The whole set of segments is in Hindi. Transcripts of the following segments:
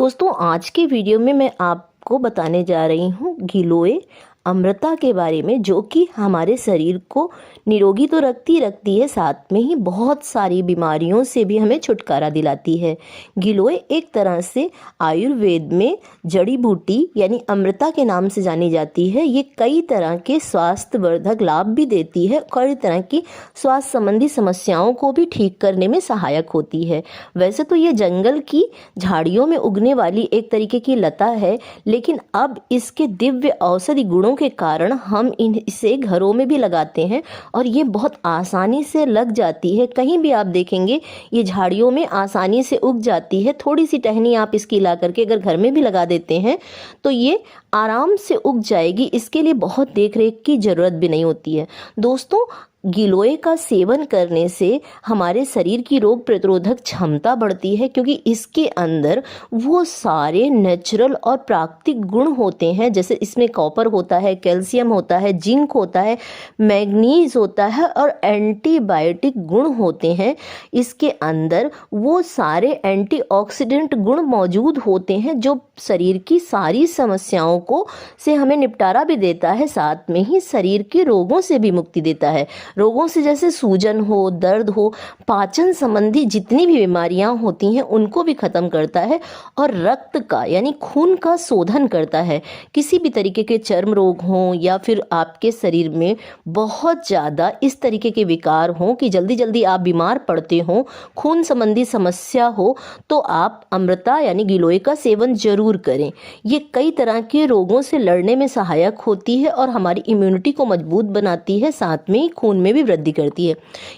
दोस्तों, आज के वीडियो में मैं आपको बताने जा रही हूँ गिलोय अमृता के बारे में, जो कि हमारे शरीर को निरोगी तो रखती है, साथ में ही बहुत सारी बीमारियों से भी हमें छुटकारा दिलाती है। गिलोय एक तरह से आयुर्वेद में जड़ी बूटी यानी अमृता के नाम से जानी जाती है। ये कई तरह के स्वास्थ्यवर्धक लाभ भी देती है, कई तरह की स्वास्थ्य संबंधी समस्याओं को भी ठीक करने में सहायक होती है। वैसे तो ये जंगल की झाड़ियों में उगने वाली एक तरीके की लता है, लेकिन अब इसके दिव्य औषधि गुणों के कारण हम इसे घरों में भी लगाते हैं और ये बहुत आसानी से लग जाती है। कहीं भी आप देखेंगे ये झाड़ियों में आसानी से उग जाती है। थोड़ी सी टहनी आप इसकी ला करके अगर घर में भी लगा देते हैं तो ये आराम से उग जाएगी। इसके लिए बहुत देखरेख की ज़रूरत भी नहीं होती है। दोस्तों, गिलोय का सेवन करने से हमारे शरीर की रोग प्रतिरोधक क्षमता बढ़ती है, क्योंकि इसके अंदर वो सारे नेचुरल और प्राकृतिक गुण होते हैं। जैसे इसमें कॉपर होता है, कैल्शियम होता है, जिंक होता है, मैग्नीज होता है और एंटीबायोटिक गुण होते हैं। इसके अंदर वो सारे एंटीऑक्सीडेंट गुण मौजूद होते हैं जो शरीर की सारी समस्याओं को से हमें निपटारा भी देता है, साथ में ही शरीर के रोगों से भी मुक्ति देता है। रोगों से जैसे सूजन हो, दर्द हो, पाचन संबंधी जितनी भी बीमारियां होती हैं उनको भी खत्म करता है और रक्त का यानी खून का शोधन करता है। किसी भी तरीके के चर्म रोग हों या फिर आपके शरीर में बहुत ज़्यादा इस तरीके के विकार हों कि जल्दी जल्दी आप बीमार पड़ते हों, खून संबंधी समस्या हो, तो आप अमृता यानी गिलोय का सेवन जरूर करें। ये कई तरह के रोगों से लड़ने में सहायक होती है और हमारी इम्यूनिटी को मजबूत बनाती है, साथ में खून में भी वृद्धि करती है।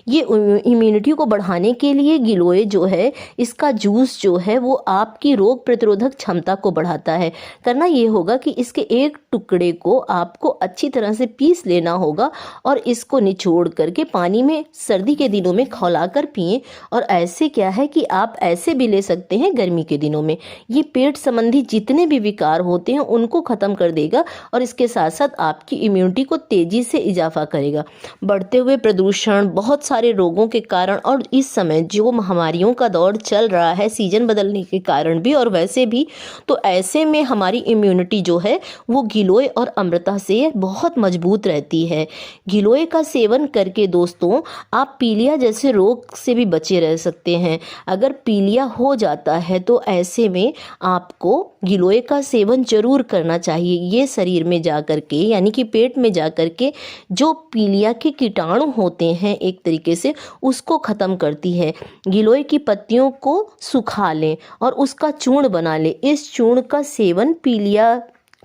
ये इम्यूनिटी को बढ़ाने के लिए गिलोय जो है, इसका जूस जो है वो आपकी रोग प्रतिरोधक क्षमता को बढ़ाता है। करना ये होगा कि इसके एक टुकड़े को आपको अच्छी तरह से पीस लेना होगा और इसको निचोड़ करके पानी में सर्दी के दिनों में खौलाकर पिएं। और ऐसे क्या है कि आप ऐसे भी ले सकते हैं गर्मी के दिनों में। ये पेट संबंधी जितने भी विकार होते हैं उनको खत्म कर देगा और इसके साथ साथ आपकी इम्यूनिटी को तेजी से इजाफा करेगा। बढ़ते हुए प्रदूषण, बहुत सारे रोगों के कारण और इस समय जो महामारियों का दौर चल रहा है सीजन बदलने के कारण भी और वैसे भी, तो ऐसे में हमारी इम्यूनिटी जो है वो गिलोय और अमृता से बहुत मजबूत रहती है। गिलोय का सेवन करके दोस्तों आप पीलिया जैसे रोग से भी बचे रह सकते हैं। अगर पीलिया हो जाता है तो ऐसे में आपको गिलोय का सेवन जरूर करना चाहिए। ये शरीर में जा करके यानी कि पेट में जा करके जो पीलिया के कीटाणु होते हैं एक तरीके से उसको ख़त्म करती है। गिलोय की पत्तियों को सुखा लें और उसका चूर्ण बना लें। इस चूर्ण का सेवन पीलिया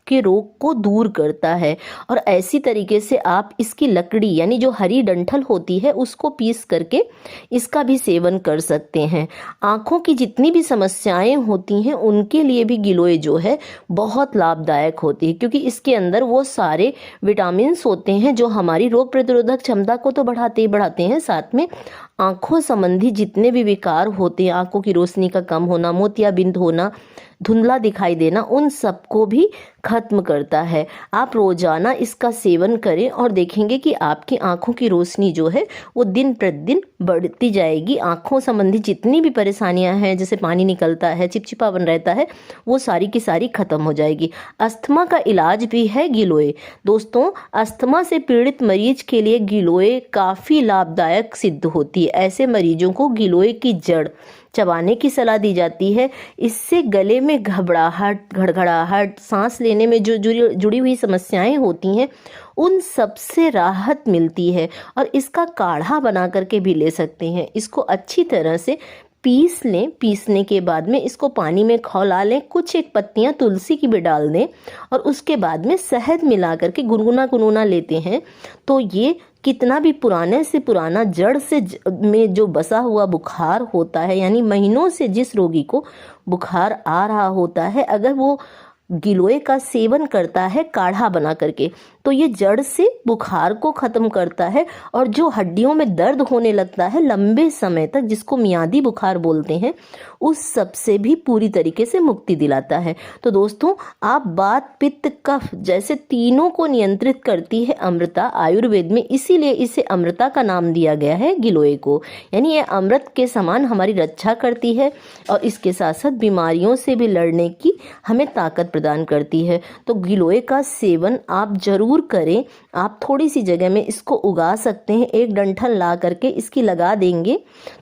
के रोग को दूर करता है और ऐसी तरीके से आप इसकी लकड़ी यानी जो हरी डंठल होती है उसको पीस करके इसका भी सेवन कर सकते हैं। आँखों की जितनी भी समस्याएं होती हैं उनके लिए भी गिलोय जो है बहुत लाभदायक होती है, क्योंकि इसके अंदर वो सारे विटामिन्स होते हैं जो हमारी रोग प्रतिरोधक क्षमता को तो बढ़ाते ही बढ़ाते हैं, साथ में आँखों संबंधी जितने भी विकार होते हैं, आँखों की रोशनी का कम होना, मोतियाबिंद होना, धुंधला दिखाई देना, उन सबको भी खत्म करता है। आप रोजाना इसका सेवन करें और देखेंगे कि आपकी आंखों की रोशनी जो है वो दिन प्रतिदिन बढ़ती जाएगी। आंखों संबंधी जितनी भी परेशानियां हैं, जैसे पानी निकलता है, चिपचिपापन रहता है, वो सारी की सारी खत्म हो जाएगी। अस्थमा का इलाज भी है गिलोय। दोस्तों, अस्थमा से पीड़ित मरीज के लिए गिलोय काफ़ी लाभदायक सिद्ध होती है। ऐसे मरीजों को गिलोय की जड़ चबाने की सलाह दी जाती है। इससे गले में घबराहट, घड़घड़ाहट, सांस लेने में जो जुड़ी हुई समस्याएं होती हैं उन सब से राहत मिलती है और इसका काढ़ा बना करके भी ले सकते हैं। इसको अच्छी तरह से पीस लें। पीसने के बाद में इसको पानी में खौला लें, कुछ एक पत्तियां तुलसी की भी डाल दें और उसके बाद में शहद मिला करके गुनगुना लेते हैं तो ये कितना भी पुराने से पुराना जड़ से में जो बसा हुआ बुखार होता है, यानी महीनों से जिस रोगी को बुखार आ रहा होता है, अगर वो गिलोय का सेवन करता है काढ़ा बना करके, तो ये जड़ से बुखार को ख़त्म करता है और जो हड्डियों में दर्द होने लगता है लंबे समय तक, जिसको मियादी बुखार बोलते हैं, उस सब से भी पूरी तरीके से मुक्ति दिलाता है। तो दोस्तों, आप वात पित्त कफ जैसे तीनों को नियंत्रित करती है अमृता आयुर्वेद में, इसीलिए इसे अमृता का नाम दिया गया है गिलोय को। यानी ये अमृत के समान हमारी रक्षा करती है और इसके साथ साथ बीमारियों से भी लड़ने की हमें ताकत प्रदान करती है। तो गिलोय का सेवन आप जरूर करें। आप थोड़ी सी जगह में इसको उगा सकते हैं, एक डंठल ला करके इसकी लगा देंगे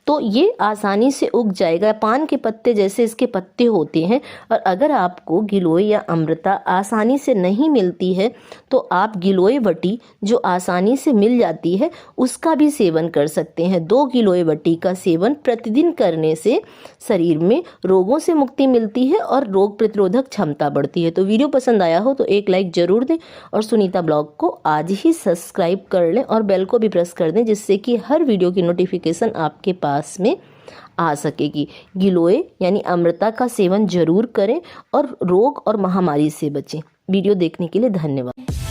तो ये आसानी से उग जाएगा। पान के पत्ते जैसे इसके पत्ते होते हैं। और अगर आपको गिलोय या अमृता आसानी से नहीं मिलती है तो आप गिलोय वटी जो आसानी से मिल जाती है उसका भी सेवन कर सकते हैं। 2 गिलोय वटी का सेवन प्रतिदिन करने से शरीर में रोगों से मुक्ति मिलती है और रोग प्रतिरोधक क्षमता बढ़ती है। तो वीडियो पसंद आया हो तो एक लाइक जरूर दें और सुनीता ब्लॉग को आज ही सब्सक्राइब कर लें और बेल को भी प्रेस कर दें, जिससे कि हर वीडियो की नोटिफिकेशन आपके पास में आ सकेगी। गिलोय यानी अमृता का सेवन जरूर करें और रोग और महामारी से बचें। वीडियो देखने के लिए धन्यवाद।